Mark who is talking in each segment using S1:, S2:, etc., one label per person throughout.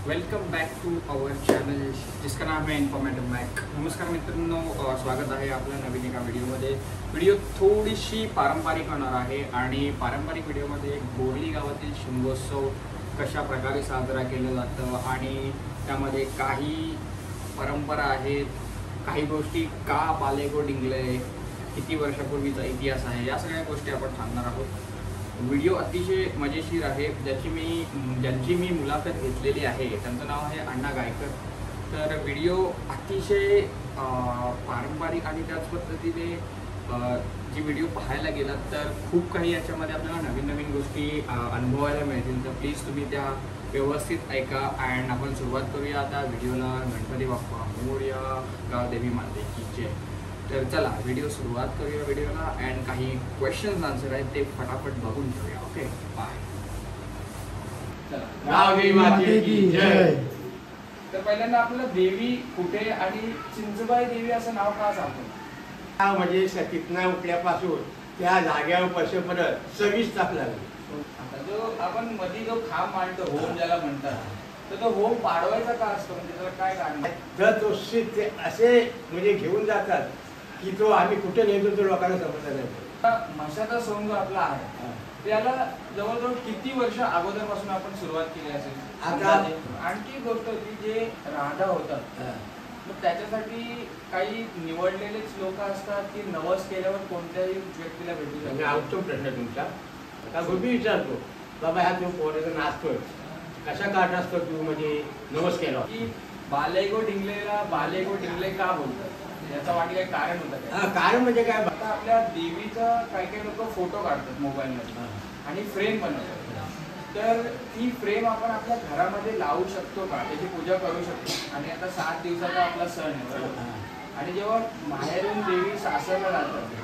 S1: Welcome back to our channel जिसका नाम है इन्फॉर्मेटिव्ह मॅक। नमस्कार मित्रांनो, स्वागत आहे आपल्या नवीन एका व्हिडिओमध्ये। व्हिडिओ थोडीशी पारंपरिक होणार आहे आणि पारंपरिक व्हिडिओमध्ये बोर्ली गावातील शिमगोत्सव कशा प्रकारे साजरा केला जातं आणि त्यामध्ये काही परंपरा आहेत, काही गोष्टी का बालेगो डिंगले, किती वर्षापूर्वीचा इतिहास आहे, या सगळ्या गोष्टी आपण सांगणार आहोत। व्हिडिओ अतिशय मजेशीर आहे। ज्यांची मी मुलाखत घेतलेली आहे त्यांचं नाव आहे अण्णा गायकर। तर व्हिडिओ अतिशय पारंपरिक आणि त्याच पद्धतीने जी व्हिडिओ पाहायला गेलात तर खूप काही याच्यामध्ये आपल्याला नवीन नवीन गोष्टी अनुभवायला मिळतील। तर प्लीज तुम्ही त्या व्यवस्थित ऐका अँड आपण सुरुवात करूया आता व्हिडिओला। गणपती बाप्पा मोरया, गावदेवी माते की जय। तर चला व्हिडिओ सुरुवात करूया व्हिडिओला अँड काही क्वेश्चन्स आन्सर आहेत ते फटाफट बघून घेऊया। Okay bye. चला
S2: गावदेवी माते की जय।
S1: तर पहिल्यांदा आपलं देवी कुठे आणि चिंचबाई देवी असं नाव का सांगतो?
S2: म्हणजे सतीतना उठल्यापासून त्या जाग्यावर पशेपर्यंत 26 तास लागले।
S1: आता जो आपण मध्ये जो खांब मांडतो होम ज्याला म्हणतात, तर तो होम पाडवायचा का असतो, म्हणजे त्याला काय कारण आहे?
S2: तर तो ते असे म्हणजे घेऊन जातात की तो आम्ही कुठे नेतो तो लोकांना समजत नाही।
S1: म्हशाचा सोंग जो आपला आहे त्याला जवळजवळ किती वर्ष अगोदरपासून आपण सुरुवात केली असेल?
S2: आता
S1: आणखी गोष्ट होती जे राधा होतात, मग त्याच्यासाठी काही निवडलेलेच लोक असतात की नवस केल्यावर कोणत्याही व्यक्तीला भेटू शकतो?
S2: आवडतो प्रश्न तुमचा। आता गोपी विचारतो बाबा ह्या तू पोराचा नाचतोय कशा काढ असतो तू, म्हणजे नवस केला
S1: की बालेगो डिंगलेला बालेगो डिंगले का बोलतात, याचा वाटी काही कारण होतं का?
S2: कारण म्हणजे काय,
S1: आता आपल्या देवीचा काही लोक फोटो काढतात मोबाईल मध्ये आणि फ्रेम बनवतात। तर ती फ्रेम आपण आपल्या घरामध्ये लावू शकतो का, त्याची पूजा करू शकतो? आणि आता 7 दिवसाचा आपला सण आहे बरोबर, आणि जेव्हा माहेरून देवी सासरला जातात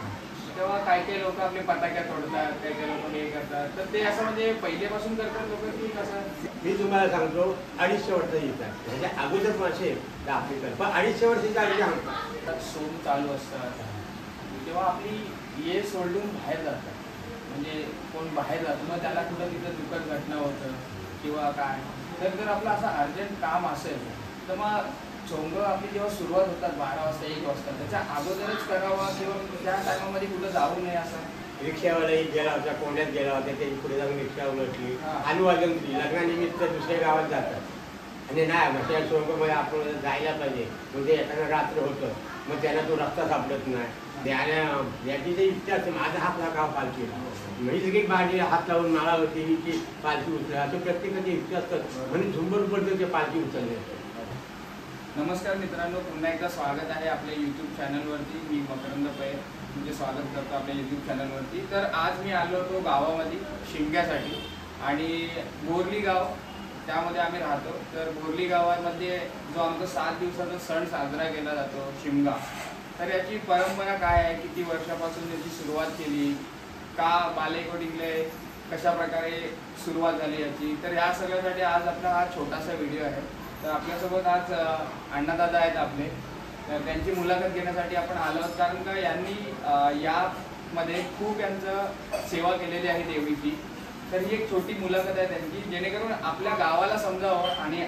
S1: तेव्हा काही लोक आपले पटाक्या तोडतात, काही लोक हे करतात, तर ते असं म्हणजे पहिल्यापासून करतात लोक की कसं?
S2: मी तुम्हाला सांगतो 250 वर्ष येतात म्हणजे अगोदर मासे आपली पण 250 वर्षाच्या आधी सांगतात
S1: सोम चालू असतात तेव्हा आपली ये सोडून बाहेर जातात, म्हणजे कोण बाहेर जातो मग त्याला कुठं तिथं दुःखद घटना होतं किंवा काय, तर जर आपलं असं अर्जंट काम असेल तर मग चोंग आपली जेव्हा सुरुवात होतात 12 वाजता 1 वाजता त्याच्या अगोदरच करावा किंवा त्या टायमामध्ये कुठं जाऊ नये असं?
S2: रिक्षावालाही गेला होता, कोंड्यात गेला होता, त्याची पुढे जाऊन रिक्षा उलटली आणि वाजून दिली, लग्नानिमित्त दुसऱ्या गावात जातात आणि नाही मग त्या सोंगमध्ये आपण जायला पाहिजे, म्हणजे येताना रात्र होतं, मग त्यांना तो रस्ता सापडत नाही, याची जी इच्छा असते माझा हात लागा पालखीला, म्हणजे सगळी भाजी हात लावून माळा होती की पालखी उचला, असं प्रत्येकाची इच्छा असतात म्हणजे झुंबर पडतं ते पालखी उचलले।
S1: नमस्कार मित्रांनो, पुन्हा एकदा स्वागत आहे आपल्या यूट्यूब चॅनलवरती। मी मकरंद पै तुमचे स्वागत करतो आपल्या यूट्यूब चॅनलवरती। तर आज मी आलो होतो गावामध्ये शिमग्यासाठी आणि बोर्ली गाव त्यामध्ये आम्ही राहतो। तर बोर्ली गावामध्ये जो आमचा 7 दिवसाचा सण साजरा केला जातो शिमगा, तर याची परंपरा काय आहे, किती वर्षापासून याची सुरुवात केली, का बालेगो डिंगले, कशा प्रकारे सुरुवात झाली याची, तर या सगळ्यासाठी आज आपला हा छोटासा व्हिडिओ आहे। तर आपल्यासोबत आज अण्णादादा आहेत आपले, तर त्यांची मुलाखत घेण्यासाठी आपण आलो आहोत, कारण का यांनी यामध्ये खूप यांचं सेवा केलेली आहे देवीची। तर ही एक छोटी मुलाखत आहे त्यांची, जेणेकरून आपल्या गावाला समजावं आणि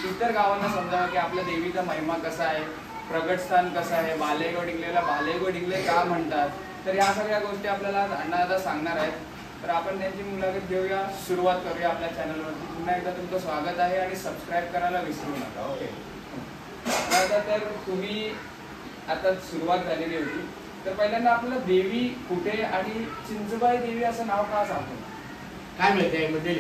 S1: इतर गावांना समजावं की आपल्या देवीचा महिमा कसा आहे, प्रगटस्थान कसं आहे, बालेगो डिंगलेला बालेगो डिंगले का म्हणतात, तर या सगळ्या गोष्टी आपल्याला अण्णादादा सांगणार आहेत। तर आपण त्यांची मुलाखत घेऊया, सुरुवात करूया आपल्या चॅनलवरती। पुन्हा एकदा तुमचं स्वागत आहे आणि सबस्क्राईब करायला विसरू नका। ओके दादा, तर तुम्ही आता सुरुवात झालेली होती, तर पहिल्यांदा आपलं देवी कुठे आणि चिंचबाई देवी असं नाव का सांगतो?
S2: काय माहिती आहे म्हणजे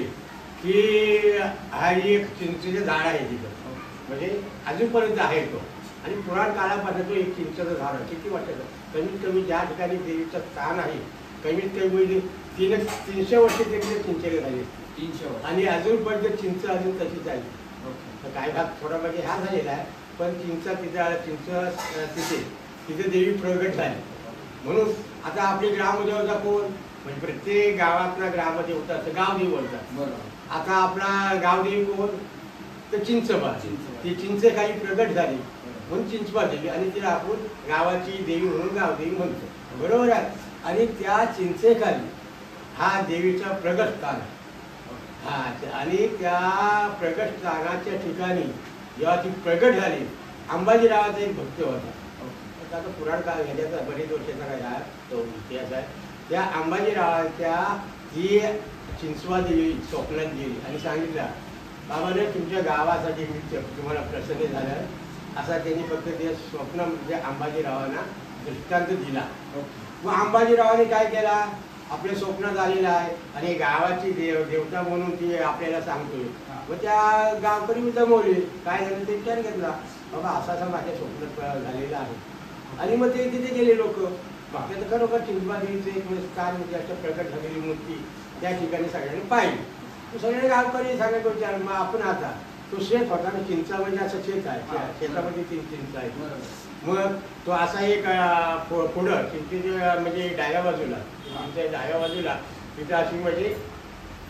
S2: की हा एक चिंचेचं झाड आहे तिथं, म्हणजे अजूनपर्यंत आहे तो, आणि पुराण काळापासून तो एक चिंचेचं झाड आहे। किती वर्षाचं, कमीत कमी ज्या ठिकाणी देवीचं स्थान आहे कमीत कमी 300 वर्ष तिथे चिंचेले झाले,
S1: 300 वर्ष,
S2: आणि अजूनपर्यंत चिंच अजून तशीच आहे। काही भाग थोडा म्हणजे हा झालेला आहे, पण चिंच तिथे देवी प्रगट झाली। म्हणून आता आपली ग्रामदेवता कोण, म्हणजे प्रत्येक गावातला ग्रामदेवता असं गावदेवी बोलतात बरोबर। आता आपला गावदेवी कोण, तर चिंचबा, ती चिंच काही प्रगट झाली म्हणून चिंचबा देवी, आणि तिला आपण गावाची देवी म्हणून गावदेवी म्हणतो बरोबर आहे। आणि त्या चिंचेखाली हा देवीचा प्रगट स्थान आहे। हा आणि त्या प्रगट स्थानाच्या ठिकाणी जेव्हा ती प्रगट झाली, अंबाजीरावाचा एक भक्त होता. आता पुराण काळ ह्याच्याचा बरेच वर्षाचा काय हा तो इतिहास आहे. त्या अंबाजीरावाच्या ही चिंचवा देवी स्वप्नात गेली आणि सांगितलं, बाबाने तुमच्या गावासाठी मी तुम्हाला प्रसन्न झालं. असा त्यांनी फक्त ते स्वप्न म्हणजे अंबाजीरावांना दृष्टांत दिला. मग अंबाजीरावाने काय केला, आपल्या स्वप्नात आलेला आहे आणि गावाची देवता म्हणून ती आपल्याला सांगतोय. मग त्या गावकरी मी जमवले, काय झालं ते विचार घेतला, बाबा असा असा माझ्या स्वप्नात झालेला आहे. आणि मग ते तिथे गेले लोक. त्याचं खरोखर चिंचवा देवीचं एक स्थान म्हणजे अशा प्रकट झालेली मूर्ती त्या ठिकाणी सगळ्यांनी पाहिली. सगळे गावकरी सांगायचं विचार, मग आपण आता तो शेत होता ना, चिंचा म्हणजे असं शेत आहे, शेतामध्ये चिंच आहे. मग तो असा एक पुढं चिंचेच्या म्हणजे डाव्या बाजूला, डाव्या बाजूला तिथं अशी म्हणजे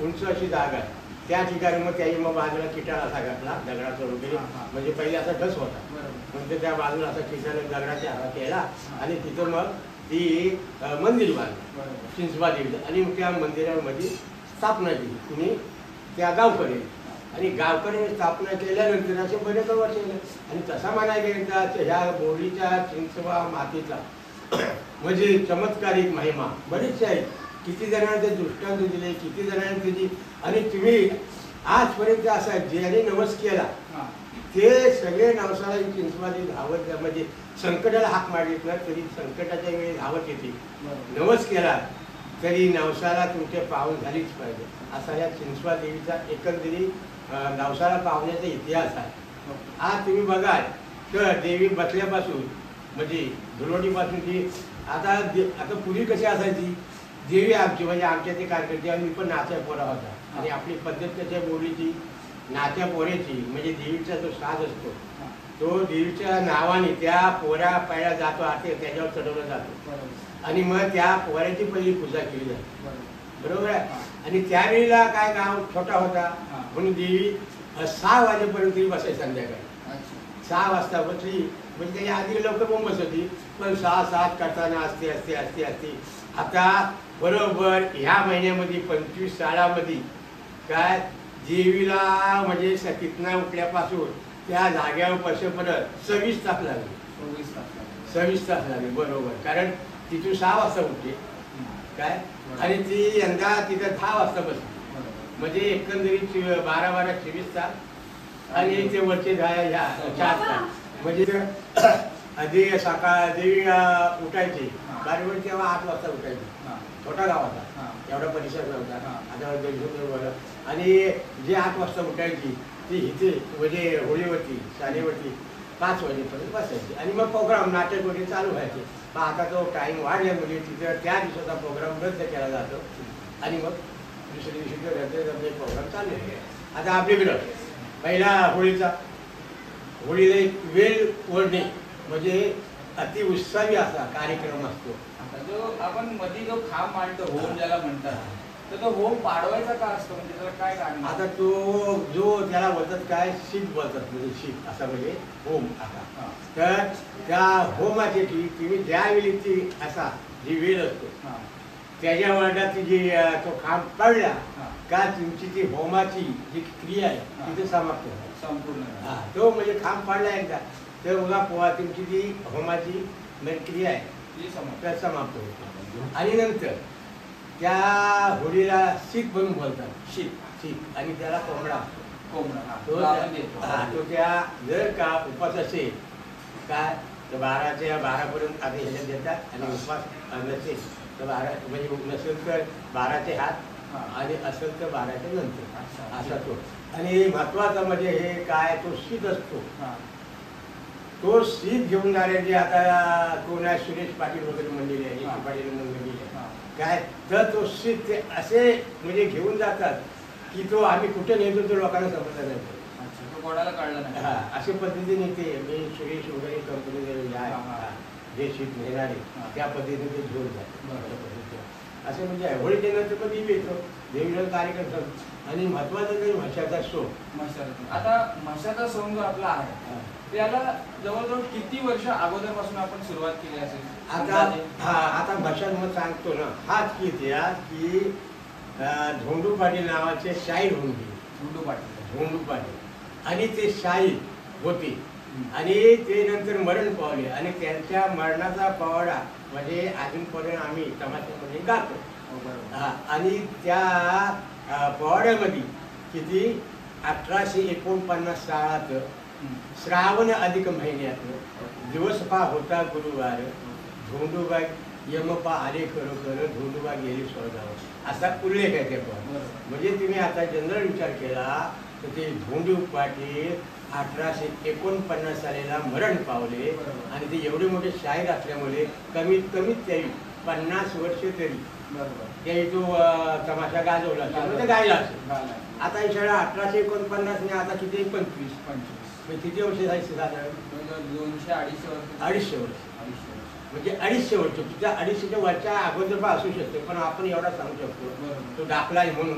S2: उंच अशी जागा आहे. त्या ठिकाणी मग त्याही मग बाजूला किटाला असा घातला दगडाचा वगैरे, म्हणजे पहिले असा ढस होता, म्हणजे त्या बाजूला असा किटाला दगडाच्या हारा केला आणि तिथं मग ती मंदिर बांधलं चिंचवा देवीचं. आणि मग त्या मंदिरामध्ये स्थापना केली कुणी, त्या गावकरी. आणि गावकऱ्यांनी स्थापना केल्यानंतर असे बरेच वर्ष झाले. आणि तसा म्हणायला गेला ह्या बोरीच्या चिंचवा मातीचा म्हणजे चमत्कारिक महिमा बरेचसे आहेत. किती जणांना ते दृष्टांत दिले, किती जणांना त्याची. आणि तुम्ही आजपर्यंत असा ज्याने नवस केला ते सगळे नवसाला चिंचवादी धावत, म्हणजे संकटाला हाक मारलीत ना तरी संकटाच्या वेळी धावत येते. नवस केला तरी नवसाला तुमचे पावन झालीच पाहिजे, असा या चिंचवा देवीचा एकंदरीत नवसाला पावण्याचा इतिहास आहे. आज तुम्ही बघाल तर देवी बसल्यापासून म्हणजे धुळवडीपासून ती आता पूर्वी कशी असायची देवी आमची, म्हणजे आमच्या ते कार्यकर्ते आणि मी पण नाच्या पोरा होता. आणि आपली पद्धत त्याच्या बोलीची नाच्या पोऱ्याची म्हणजे देवीचा जो साज असतो तो देवीच्या नावाने त्या पोऱ्या पायला जातो, आते त्याच्यावर चढवला जातो आणि मग त्या पोऱ्याची पहिली पूजा केली जाते. बरोबर आहे. आणि त्यावेळेला काय गाव छोटा होता म्हणून देवी 6 वाजेपर्यंत तरी बसायची. संध्याकाळी 6 वाजता बसली म्हणजे त्याच्या आधी लवकर पण बसवती, पण 6-7 करताना असते असते असते असते. आता बरोबर ह्या महिन्यामध्ये 25 सालामध्ये काय देवीला म्हणजे तिथनं उठल्यापासून त्या जाग्यावर बसेपर्यंत 26 तास लागले. 26 तास लागले बरोबर. कारण तिथून 6 वाजता उठते काय आणि ती यंदा तिथं 10 वाजता बसली. म्हणजे एकंदरीत 12-12 24 तास आणि ते वरचे 4 तास. म्हणजे आधी सकाळ देवी उठायची बारीवर तेव्हा 8 वाजता उठायची. छोटा गाव होता, एवढा परिसर नव्हता. आता बरं. आणि जे 8 वाजता उठायची ती इथे म्हणजे होळीवरती शाळेवरती 5 वाजेपर्यंत बसायची. आणि मग प्रोग्राम नाटक वगैरे चालू व्हायचे. पण आता तो टाईम वाढल्यामुळे तिथं त्या दिवसाचा प्रोग्राम रद्द केला जातो आणि मग दुसऱ्या दिवशी रद्द प्रोग्राम चालू आहे. आता आपल्याकडं पहिला होळीला एक वेल ओढणे म्हणजे अति उत्साही असा कार्यक्रम असतो.
S1: जो आपण मध्ये जो खांब मांडतो होम ज्याला म्हणतात, तर तो होम पाडवायचा का असतो, म्हणजे त्याला काय कारण?
S2: आता तो जो त्याला बोलतात काय शीत बोलतात, म्हणजे शीत असा म्हणजे होम. आता तर त्या होमाची तुम्ही ज्यावेळी ती असा जी वेळ असतो त्याच्या वर्गात जी तो खांब पडला का तुमची ती होमाची जी क्रिया आहे तिथे समाप्त होतात
S1: संपूर्ण.
S2: तो म्हणजे खांब पडला एकदा तर बघा पोहा तुमची जी होमाची क्रिया आहे ती समाप्त होते. आणि नंतर त्या होळीला शीत म्हणून बोलतात. शीत आणि त्याला कोंबडा असतो. तो त्या जर का उपास असेल काय तर 12 पर्यंत आधी ह्याच्यात देतात आणि उपास नसेल तर 12 म्हणजे नसेल तर 12चे हात आणि असेल तर 12च्या नंतर असा तो. आणि महत्वाचा म्हणजे हे काय तो शीत असतो. तो शीत घेऊन जाणारे जे आता कोण आहे सुरेश पाटील वगैरे म्हणलेले आहे, यशू पाटील म्हणलेले काय तर तो शीत ते असे म्हणजे घेऊन जातात की तो आम्ही कुठे नेतो तो लोकांना समजत नाही.
S1: कोणाला कळलं नाही.
S2: अशा पद्धतीने ते मी सुरेश वगैरे कंपनी जे शीत नेणारे त्या पद्धतीने ते घेऊन जातात. असे म्हणजे होळीच्या नंतर पण देवी येतो, देवीला कार्यक्रम. आणि महत्वाचं तरी म्हशाचा सोंग.
S1: आता म्हशाचा सोंग जो आपला आहे त्याला जवळजवळ किती वर्ष अगोदरपासून आपण सुरुवात केली असेल?
S2: आता म्हशात मग सांगतो ना हाच की इतिहास की झोंडू पाटील नावाचे शाहीर होऊन गेले. झोंडू पाटील आणि ते शाहीर होते आणि ते नंतर मरण पावले आणि त्यांच्या मरणाचा पोवाडा म्हणजे अजूनपर्यंत आम्ही तमाशामध्ये गातो. आणि त्या पोवाड्यामध्ये किती 1849 सालात श्रावण अधिक महिन्यात दिवस पा होता गुरुवार, झोंडूबा यमपा आले खरोखर, झोंडूबा गेले स्वर्गावर असा उल्लेख आहे ते पण. म्हणजे तुम्ही आता जनरल विचार केला तर ते झोंडू पाटील 1849 सालीला मरण पावले आणि ते एवढे मोठे शाहीर असल्यामुळे कमीत कमीत तरी 50 वर्ष तरी ते तो तमाशा गाजवला म्हणजे गायला असेल. आता ही शाळा 1849 ने आता किती 25 किती वर्ष झाली साधारण 200-250 वर्ष म्हणजे 250 वर्ष. तुझ्या 250च्या वरच्या अगोदर पण असू शकते पण आपण एवढा सांगू शकतो तो दाखला आहे म्हणून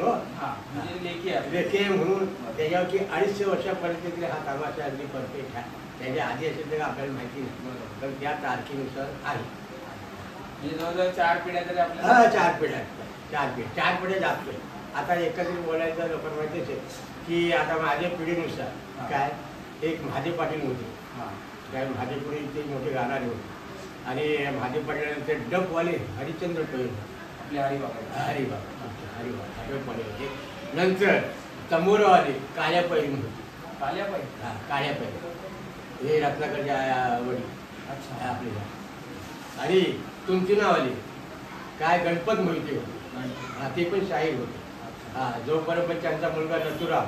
S2: लेखी म्हणून त्याच्यावरती 250 वर्षापर्यंत हा तमाशा अगदी परफेक्ट आहे. त्याच्या आधी असेल तर आपल्याला माहिती नाही पण त्या तारखेनुसार आहे.
S1: जवळजवळ 4 पिढ्या तरी आपल्याला
S2: 4 पिढ्या जातोय. आता एकत्रित बोलायचं लोकांना माहितीच आहे की आता माझ्या पिढीनुसार काय एक महादेव पाटील होते. काय महादेव पुढे ते मोठे गाणारे होते आणि महादेव पाटील डबवाले हरिश्चंद्र पै
S1: आपले हरिबाबा
S2: डबवाले होते. नंतर तंबोरावाले काळ्या पै होते. काळ्या पै हे रत्नाकरच्या वडील आपले. आणि तुमची नावाले काय गणपत मोहिते होते. ते पण शाहीर होते. जोपर्यंत त्यांचा मुलगा नथुराम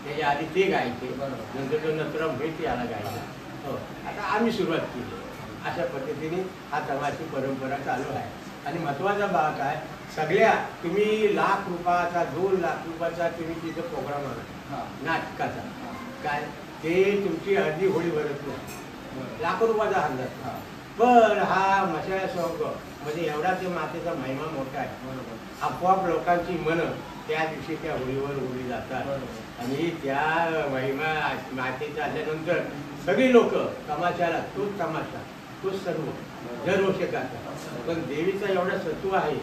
S2: त्याच्या आधी ते गायचे नंतर तो नथुराम मोहिते आला गायला. हो आता आम्ही सुरुवात केली. अशा पद्धतीने हा तमाशी परंपरा चालू आहे. आणि महत्त्वाचा भाग काय सगळ्या तुम्ही ₹1,00,000 ₹2,00,000 तुम्ही तिथं प्रोग्राम आणा नाटकाचा काय ते तुमची अर्धी होळी भरत नाही. ₹1,00,000 अंदाज. पण हा मशाल सोंग म्हणजे एवढा ते मातेचा महिमा मोठा आहे. आपोआप लोकांची मनं त्या दिवशी त्या होळीवर उडली जातात आणि त्या महिमा मातेचा आल्यानंतर सगळी लोक तमाशाला तोच तमाशा तोच सर्व दरवर्षी करतात. पण देवीचा एवढा सत्व आहे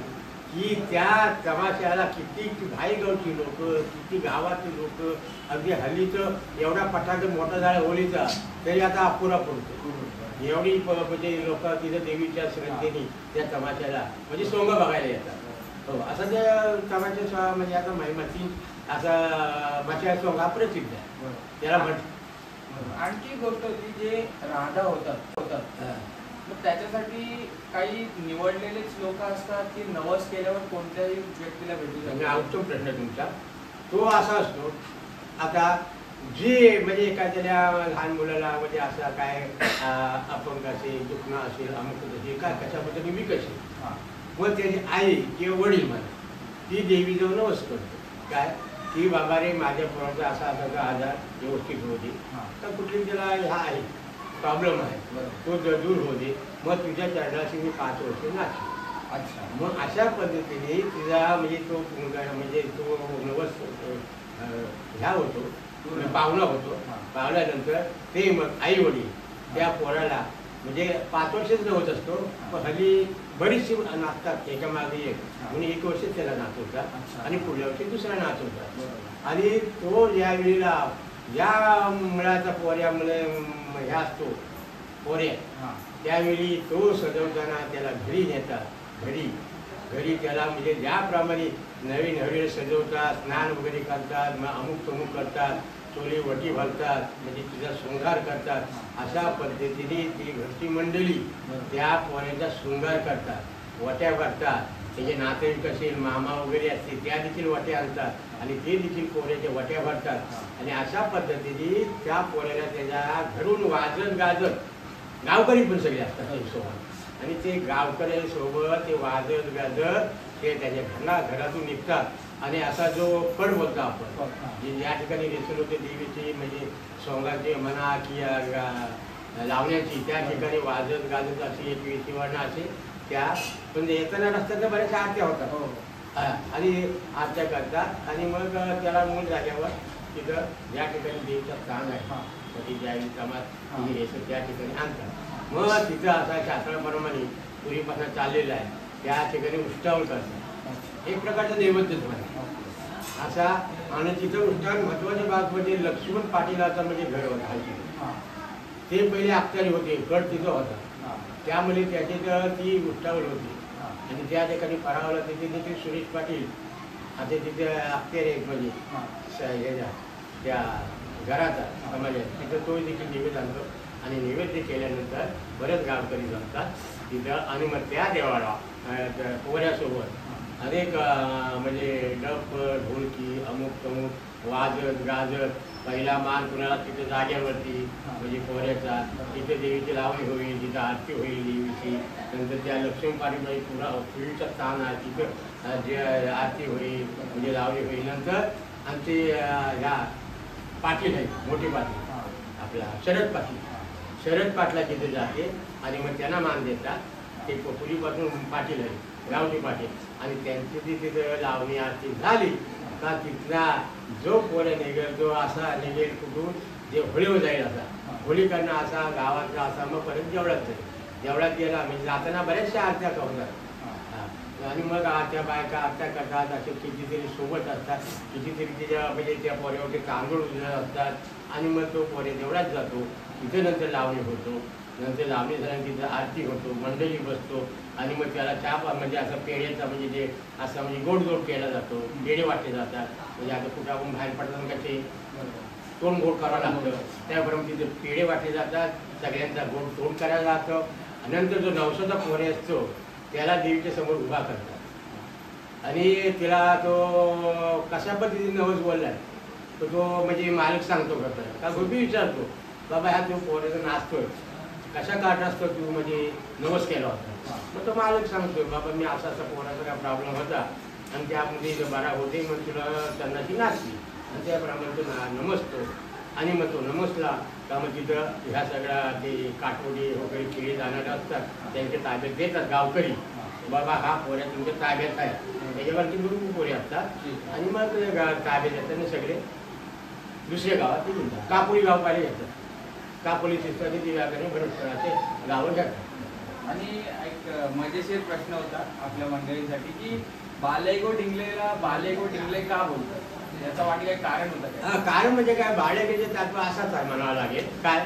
S2: की त्या तमाशाला किती बाहेरगावची लोक किती गावातली लोक अगदी हल्लीचं एवढा पटाक मोठा झाला होळीचा तरी आता अपुरा पडतो. एवढी म्हणजे लोक तिथं देवीच्या श्रद्धेने त्या तमाशाला म्हणजे सोंग बघायला येतात. हो असं त्या तमाशा म्हणजे आता महिमाची असा मशाल सोंग हा प्रसिद्ध आहे. त्याला
S1: आणखी गोष्ट होती जे राधा होतात मग त्याच्यासाठी काही निवडलेलेच लोक असतात की नवस केल्यावर कोणत्याही व्यक्तीला भेटू शकतो.
S2: उत्तम प्रश्न तुमचा. तो असा असतो आता जे म्हणजे एखाद्या लहान मुलाला म्हणजे असा काय अपंग असेल दुखणं असेल अमुक असेल काय कशा पद्धतीने विकसेल व त्याची आई किंवा वडील म्हणा ती देवीजवळ नवस करतो काय की बाबा रे माझ्या पोराचा असा असा आजार व्यवस्थित होऊ दे तर कुठली त्याला हा आहे प्रॉब्लेम आहे तो दूर होऊ दे मग तुझ्या चरणाशी मी 5 वर्ष नाचतो. अच्छा मग अशा पद्धतीने तिचा म्हणजे तो म्हणजे तो नवस ह्या होतो पाहुणा होतो. पाहुण्यानंतर ते मग आई वडील त्या पोराला म्हणजे 5 वर्षच नवत असतो पण हल्ली बरीचशी नाचतात एका मागे एक म्हणजे 1 वर्ष त्याला नाचवतात आणि पुढल्या वर्षी दुसरा नाचवतात. आणि तो ज्या वेळेला ज्या मुलाचा पोऱ्या मुळे ह्या असतो पोऱ्या त्यावेळी तो सजवताना त्याला घरी नेतात. घरी त्याला म्हणजे ज्याप्रमाणे नवीन हवेळी सजवतात स्नान वगैरे करतात मग अमुक तमुक करतात चोली वटी घालतात म्हणजे तिचा शृंगार करतात. अशा पद्धतीने ती घरची मंडळी त्या पोऱ्याचा शृंगार करतात वट्या भरतात. त्याचे नातेवाईक असेल मामा वगैरे असतील त्या देखील वट्या आणतात आणि ते देखील पोऱ्याच्या वट्या भरतात. आणि अशा पद्धतीने त्या पोऱ्याला त्याच्या घरून वाजत गाजत गावकरी पण सगळे असतात सोबत आणि ते गावकऱ्यांसोबत ते वाजत गाजत ते त्याच्या घरातून निघतात. आणि असा जो फड बोलतो आपण या ठिकाणी रेसल होते देवीची म्हणजे सोंगाची म्हणा की लावण्याची त्या ठिकाणी वाजत गाजत अशी एक विशीवर्ण असे त्या पण येताना रस्त्यात बऱ्याचशा आरत्या होतात आणि आरत्या करतात. आणि मग त्याला मूल झाल्यावर तिथं ज्या ठिकाणी देवीचा स्थान आहे ती ज्यावेळी समाज ही रेसल त्या ठिकाणी आणतात. मग तिथं असा शास्त्राप्रमाणे पूर्वीपासून चाललेलं आहे त्या ठिकाणी उष्टावण करतात. एक प्रकारचा नैवेद्यच म्हणा असा. आणि तिथं उद्यान महत्वाची बाब म्हणजे लक्ष्मण पाटीलाचा म्हणजे घर होता. ते पहिले अख्तारी होते, गड तिथं होता, त्यामुळे त्याची ती उठावल होती. आणि त्या ठिकाणी परावला तिथे देखील सुरेश पाटील आता तिथे अख्तारी आहेत म्हणजे त्या घराचा समाजात तिथं तो देखील नैवेद्य आणतो. आणि नैवेद्य केल्यानंतर बरेच गावकरी जमतात तिथं. आणि मग त्या देवाला पोहऱ्यासोबत अनेक म्हणजे डप ढोलकी अमुक तमुक वाजत गाजत पहिला मान कुणाला तिथे जाग्यावरती म्हणजे पोहऱ्याचा तिथे देवीची लावणी होईल, तिथं आरती होईल देवीची. नंतर त्या लक्ष्मी पाटील पुरा पुढीचं स्थान आहे तिथं जे आरती होईल म्हणजे लावणी होईल. नंतर आमचे ह्या पाटील आहेत मोठे पाटील आपला शरद पाटला तिथे जाते आणि मग त्यांना मान देतात. ते पुरीपासून पाटील आहे गावठी पाटील आणि त्यांची ती तिथं लावणी आरती झाली का तिथला जो पोऱ्या निघेल जो असा निघेल कुठून जे होळीवर जाईल असा होळी करणं असा गावातला असा मग परत जेवढाच जाईल. जेवढात गेला म्हणजे जाताना बऱ्याचशा आरत्या करतात आणि मग त्या बायका आरत्या करतात. असे कितीतरी सोबत असतात, कितीतरी त्याच्या म्हणजे त्या पोऱ्यावरती तांदूळ उजळत असतात आणि मग तो पोऱ्या जेवढाच जातो तिथे नंतर लावणी होतो. नंतर लावणी झाल्यानंतर तिथं आरती होतो, मंडळी बसतो आणि मग त्याला चहा म्हणजे असं पेढ्याचा म्हणजे जे असं म्हणजे गोड केला जातो, पेढे वाटले जातात. म्हणजे आता कुठाहून बाहेर पडताना कसे तोंड गोड करावं लागतं त्याप्रमाणे तिथे पेढे वाटले जातात. सगळ्यांचा गोड तोंड करायला जातं. नंतर जो नवसाचा पोरे असतो त्याला देवीच्या समोर उभा करतात आणि तिला तो कशा पद्धतीने नवस बोललाय तो म्हणजे मालक सांगतो करतात का गोपी विचारतो बाबा ह्या तू पोऱ्याचा नाचतोय कशा काट असतो तू म्हणजे नवस केला होता. मग तो मालक सांगतो बाबा मी असा पोराचा काय प्रॉब्लेम होता आणि त्यामध्ये बरा होते मग तुला त्यांनाची नाचली आणि त्याप्रमाणे तो नमसतो. आणि मग तो नमसला का मग तिथं ह्या सगळ्या ते काठवडी वगैरे खेळी जाणारे असतात त्यांच्या ताब्यात देतात गावकरी बाबा हा पोऱ्या तुमच्या ताब्यात आहे त्याच्यावरती भरपूर पोरे असतात. आणि मग ताब्यात येतात सगळे दुसऱ्या गावात ते घेतात. कापोली गाव पाहिले घेतात. कापोली शिस्ताची ती व्यापारी भरत गावं घेतात.
S1: आणि एक मजेशीर प्रश्न होता आपल्या मंडळींसाठी की बालेगो डिंगले का बोलतात याचं वाटलं काही कारण होतं.
S2: कारण म्हणजे काय बाळेगेचे तत्व असाच आहे म्हणावं लागेल काय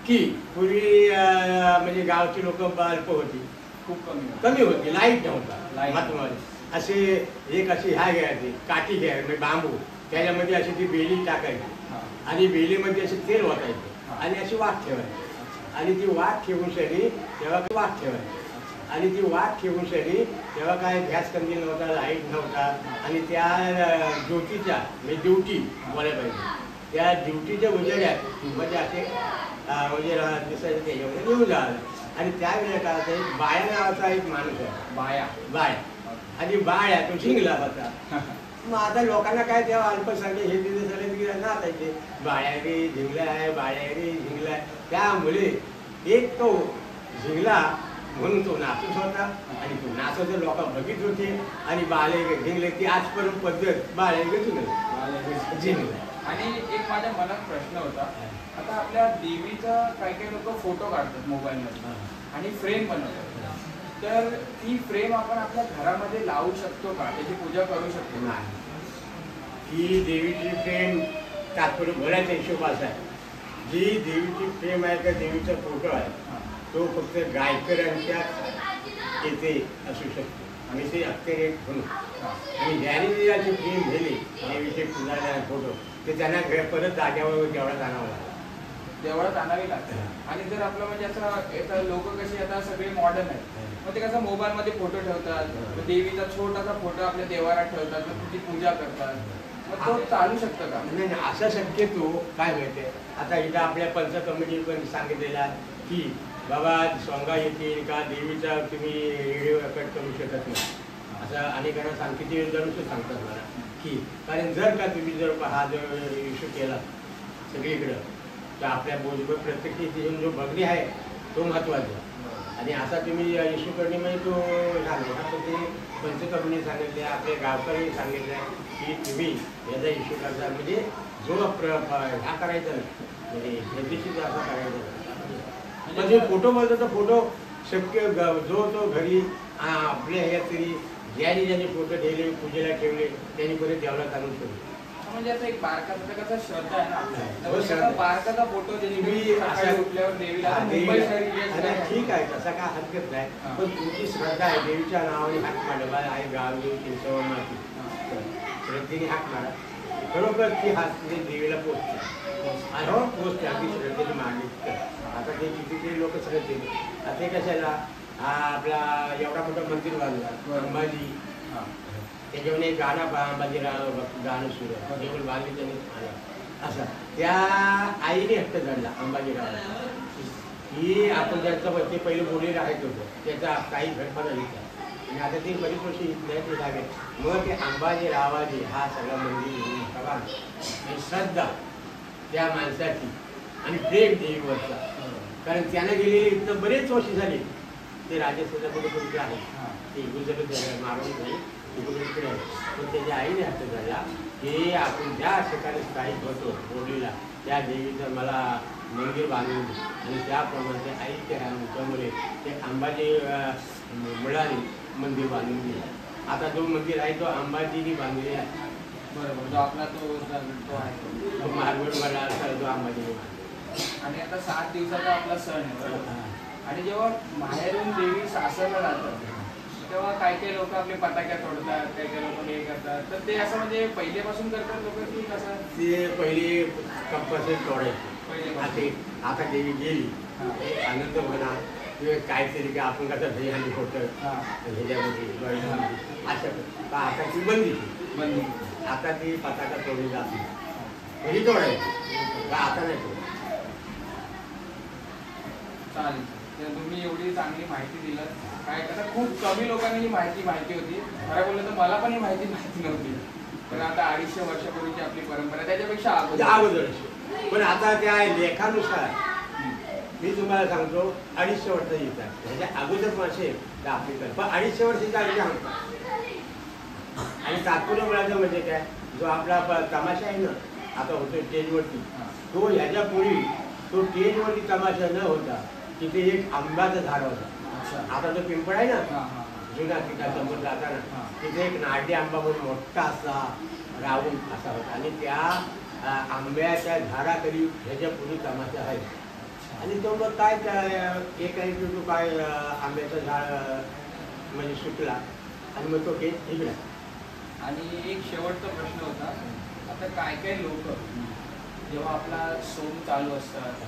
S2: की पूर्वी म्हणजे गावची लोक अल्प होती,
S1: खूप
S2: कमी होती, लाईट नव्हता महात्मामध्ये. असे एक अशी ह्या घ्यायची काठी घ्यायची म्हणजे बांबू त्याच्यामध्ये अशी ती बेली टाकायची आणि बेलीमध्ये असे तेल ओतायचे आणि अशी वाट ठेवायची आणि ती वाट ठेवून शनी तेव्हा वाट ठेवायची आणि ती वाट ठेवून शनी तेव्हा काय गॅस कंदील नव्हता, लाईट नव्हता आणि त्या ड्युटीच्या म्हणजे ड्युटी बोलायला पाहिजे त्या ड्युटीच्या उजेड्यात म्हणजे असे म्हणजे दिसायचं त्याच्यामध्ये निघून झालं. आणि त्यावेळेला काय होतं बाया नावाचा एक माणूस आहे बाया आणि बाळ्या तो झिंगला होता. मग आता लोकांना काय तेव्हा अल्पसंख्य हे तिथे झाले की नाचायचे बाळ्या रे झिंगला आहे बाळ्या रे झिंगला आहे. त्यामुळे एक तो झिंगला म्हणून तो नाचत होता आणि तो नाचत लोक बघित होते आणि बाळे झिंगले ती आजपर्यंत पद्धत बाळे झिंगला.
S1: आणि एक माझ्या मनात प्रश्न होता आता आपल्या देवीचा काही लोक फोटो काढतात मोबाईलमध्ये आणि फ्रेम बनवतात तर ती फ्रेम आपण आपल्या घरामध्ये लावू शकतो का त्याची पूजा करू शकतो.
S2: नाही ही देवीची फ्रेम तात्पर्य बोलायचा हिशोब असा आहे जी देवीची फ्रेम आहे का देवीचा फोटो आहे तो फक्त गायकऱ्यांच्या येथे असू शकतो आणि ते अखेर म्हणून आणि ज्याने याची फ्रेम दिली देवीचे पूजाला फोटो ते त्यांना परत जाग्यावर देवळात आणावं लागतं
S1: देवळात आणावी लागते. आणि जर आपलं म्हणजे असं लोक कशी आता सगळे मॉडर्न आहेत मग ते कसं मोबाईलमध्ये फोटो ठेवतात देवीचा छोटासा फोटो आपल्या देवारात ठेवतात मग तिची पूजा करतात मग तो चालू शकतं का.
S2: नाही असं शक्यतो काय माहिती आता इथं आपल्या पंच कमिटी पण सांगितलेला की बाबा सोंगा येतील का देवीचा तुम्ही व्हिडिओ रेकॉर्ड करू शकत नाही असं अनेकांना किती जण सांगतात मला की कारण जर का तुम्ही जर हा जर इश्यू केला सगळीकडं तर आपल्या बोजवर प्रत्येक जो बघणे आहे तो महत्त्वाचा आणि असा तुम्ही इश्यू करणे म्हणजे तो सांगितला पण ते पंचकर्मीने सांगितले आपले गावकरी सांगितले की तुम्ही याचा इश्यू करता म्हणजे जो हा करायचा म्हणजे निर्देशित असा करायचा म्हणजे फोटो बोलतो तर फोटो शक्य जो तो घरी आपल्या ह्यात तरी ज्यांनी ज्यांनी फोटो ठेवले पूजेला ठेवले त्यांनी परत देवळात आणून ठेवले.
S1: म्हणजे आता एक बारकाचा कसा श्रद्धा आहे ना
S2: हो,
S1: तर
S2: श्रद्धा.
S1: बारकाचा फोटो
S2: तुम्ही
S1: सकाळी
S2: अशा-
S1: उठल्यावर देवीला
S2: हा,
S1: मुंबई
S2: देवीला-
S1: शहरी गेट
S2: अरे
S1: आहे.
S2: ठीक आहे तसा काय हरकत नाही
S1: हा.
S2: पण तुमची श्रद्धा आहे देवीच्या नावाने हाक मांडवा आहे गाव देवी चिंचवण माती श्रद्धेने हाक मारा खरोखर ती हात म्हणजे देवीला पोचते आणि हो पोचते अगदी श्रद्धेने मागितली आता ते कितीतरी लोक श्रद्धेने आता ते कशाला हा आपला एवढा मोठा मंदिर बांधला अंबाजी
S1: हा.
S2: त्याच्यामध्ये एक गाणं अंबाजीराव गाणं सुरू आहे केवळ बांधली त्यांनी आलं असं त्या आईने हट्ट धरला अंबाजीराव ही आपण त्यांचं ते पहिले बोली राहत होतं त्याचा काही घटपणा लिहिला आणि आता ती बरीच वर्षी इथल्या लागेल मग ते अंबाजीरावाजी हा सगळा मंदिर सगळा आणि श्रद्धा त्या माणसाची आणि प्रेम देवीवरचा कारण त्यानं गेलेले इथं बरेच वर्ष झाले ते राजस्थानला कुठे कुठे आहे ते गुजरात मारून नाही तिकडे आहे पण त्याच्या आईने हट्ट झाला की आपण ज्या ठिकाणी स्थायिक होतो बोलीला त्या देवीचं मला मंदिर बांधून आणि त्याप्रमाणे ते आईच्या ह्याच्यामुळे ते अंबाजी मिळाली मंदिर बांधून दिलं आता जो मंदिर आहे तो अंबाजीने बांधलेला आहे
S1: बरोबर जो आपला तो आहे
S2: तो मारवड मला जो अंबाजीने बांधला
S1: आणि आता 7 दिवसाचा आपला सण आहे बरोबर आणि जेव्हा बाहेरून देवी सासरला जातात तेव्हा काही लोक आपले पताक्या तोडतात काही लोक हे करतात तर ते असं म्हणजे पहिल्यापासून करतात लोक की कसं
S2: ते पहिले कंपल्सरी तोडायचे
S1: पहिले
S2: आता देवी गेली आनंद म्हणा किंवा काहीतरी की आपण कसं दहीहंडी होतं ह्याच्यामध्ये असं आता ती बंदी आता ती पताका तोडली जात नाही तरी तोडायची का आता नाही तोड
S1: चालेल तर तुम्ही एवढी चांगली माहिती दिलं काय कसं खूप कमी लोकांना ही माहिती होती खरं बोललं तर मला पण ही माहिती नव्हती पण आता 250 वर्षापूर्वीची आपली परंपरा त्याच्यापेक्षा
S2: अगोदर पण आता त्या लेखानुसार मी तुम्हाला सांगतो 250 वर्ष येतात त्याच्या अगोदर मासे आपली पण 250 वर्षाच्या आधी सांगतो आणि तात्पुरत्या वेळाचं म्हणजे काय जो आपला तमाशा आहे ना आता होतो स्टेजवरती तो ह्याच्या पूर्वी तो स्टेजवरती तमाशा न होता तिथे एक आंब्याचं झाड होता आता तो पिंपळ आहे ना जुना तिथं समोर जाताना तिथे एक नाडी आंबा म्हणून मोठा असा राहून असा होता आणि त्या आंब्याच्या झाडाखाली ह्याच्या पूर्वी तमाशा आहे आणि तो मग काय एक तो काय आंब्याचं झाड म्हणजे सुटला आणि मग तो निघला.
S1: आणि एक शेवटचा प्रश्न होता आता काय लोक जेव्हा आपला सोम चालू असतात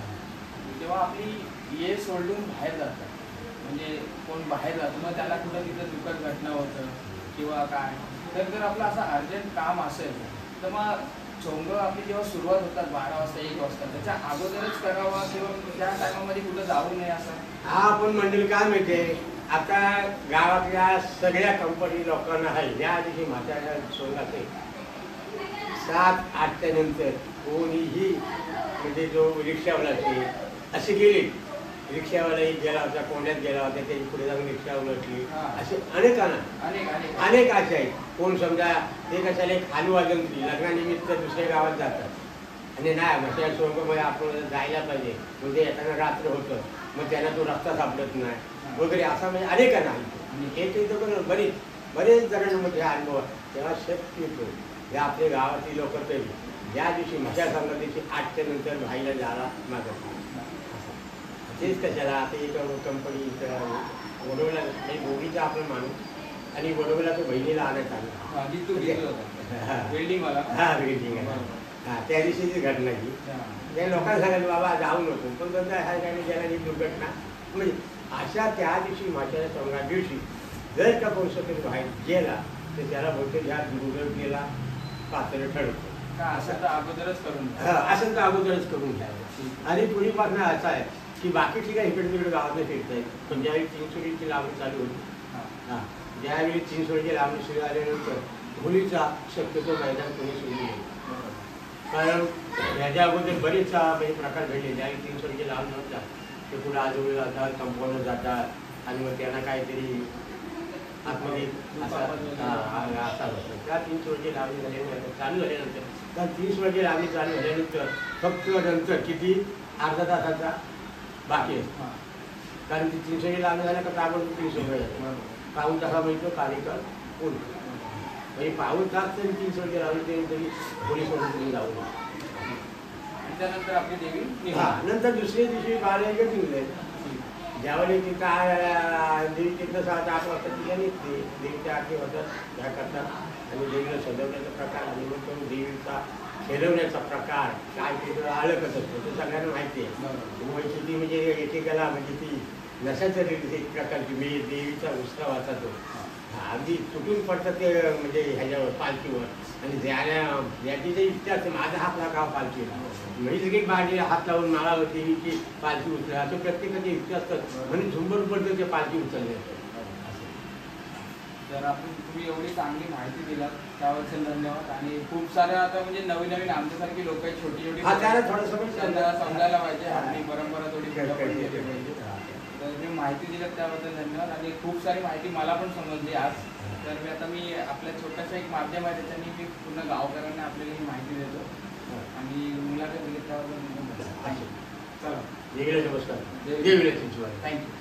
S1: तेव्हा आपली ये सोडून बाहेर जातात म्हणजे कोण बाहेर जातो मग त्याला कुठं तिथं दुःखद घटना होतं किंवा काय तर जर आपलं असं अर्जंट काम असेल तर मग चोंग आपली जेव्हा सुरुवात होतात 12 वाजता 1 वाजता त्याच्या अगोदरच करावा किंवा त्या टायमामध्ये कुठं जाऊ नये असं
S2: हा पण मंडळी काय माहितीये आता गावातल्या सगळ्या कंपनी लोकांना आहे ज्या दिवशी म्हाताऱ्या सोंगाचे 7-8च्या नंतर कोणीही म्हणजे जो रिक्षावाला असेल असे गेले रिक्षावाला गेला होता कोंड्यात गेला होता त्याची पुढे जाऊन रिक्षा उलटली असे अनेक असे आहेत कोण समजा ते कशाला खाली वाजून लग्नानिमित्त दुसऱ्या गावात जातात आणि नाही म्हटल्या सोंगमध्ये आपण जायला पाहिजे म्हणजे येताना रात्र होतं मग त्यांना तो रस्ता सापडत नाही वगैरे असा म्हणजे अनेकांना आणि हे तर इथं बरेच जणांमध्ये अनुभव तेव्हा शक्य येतो हे आपल्या गावातील लोक तरी ज्या दिवशी मशा संगतीची 8च्या नंतर भाईला जायला मागत तेच कशाला आता एक कंपनी वडोला गोगीचा आपण माणूस आणि वडोला तो बहिणीला आणत आला
S1: बिल्डिंग
S2: हा त्या दिवशीची घटना ही त्या लोकांना सांगायचं बाबा जाऊ नको पण त्यांचा ह्या ठिकाणी गेला ही दुर्घटना म्हणजे अशा त्या दिवशी माझ्या चौघा दिवशी जर का कोण तरी बाहेर गेला तर त्याला बहुतेक ह्या दुर्घटनेला पात्र ठरतो
S1: असं तर अगोदरच
S2: करून घ्यावं आणि पूर्वीपासून असं आहे की बाकी ठिकाणी इकडे तिकडे गावात फिरत आहेत पण ज्यावेळी चिंचोळीची लावणी चालू होती ज्यावेळी चिंचोळीची लावणी सुरू झाल्यानंतर होळीचा शक्यतो मैदान कोणी सुरू नाही कारण ह्याच्या अगोदर बरेच म्हणजे प्रकार घडले ज्यावेळी चिंचोळीची लावणी होतात ते पुढे आजोबा जातात कंपाऊंडवर जातात आणि मग त्यांना काहीतरी आतमध्ये असा होतं त्या 3 वर्षी लावणी झाल्यानंतर चालू झाल्यानंतर त्या 30 वर्षी लावणी चालू झाल्यानंतर फक्त नंतर किती अर्धा तासाचा बाकी असतो कारण ती 300 लावणी झाल्या का आपण 300 झालं पाऊण तासा मिळतो कार्यक्रम पूर्ण म्हणजे पाऊस तास तरी 3 सोडले लावले तरी होळी सोडून तुम्ही लावू
S1: आणि त्यानंतर आपली देवी
S2: हा
S1: निघाली.
S2: नंतर दुसऱ्या दिवशी बाळायला निघले ज्यावेळी तिथं देवी तिथं 7-8 वाजता तिला निघते देवीच्या आरती होतात ह्या करतात आणि देवीला सजवण्याचा प्रकार आणि मग तो देवीचा खेळवण्याचा प्रकार काय ते अलगच असतो ते सगळ्यांना माहिती आहे वैशिष्ट्य म्हणजे एकेकाला म्हणजे ती नशाच्या एक प्रकारची मी देवीचा उत्सवाचा तो अगदी तुटून पडतात ते म्हणजे ह्याच्यावर पालखीवर आणि ज्याची जी इच्छा असते माझा हात लागावा पालखीला म्हणजे सगळी बाहेर हात लावून मला देवीची पालखी उचला असं प्रत्येकाची इच्छा असतात म्हणून झुंबर पडतं ते पालखी उचलले
S1: तर आपण तुम्ही एवढी चांगली माहिती दिलात त्याबद्दल धन्यवाद. आणि खूप साऱ्या आता म्हणजे नवीन नवीन आमच्यासारखी लोक आहेत छोटी छोटी
S2: हा त्याला थोडंसं
S1: त्यांना समजायला पाहिजे आपली परंपरा थोडी पुढं पण गेली पाहिजे. तर मी माहिती दिल्यात त्याबद्दल धन्यवाद. आणि खूप सारी माहिती मला पण समजली आज. तर मी आपल्या छोटासा एक माध्यम आहे त्याच्यानी मी पूर्ण गावकऱ्यांना आपल्याला ही माहिती देतो आणि मुलाखत दिली त्याबद्दल धन्यवाद.
S2: अच्छा
S1: चला
S2: देवीला नमस्कार देवीला तुमची
S1: थँक्यू.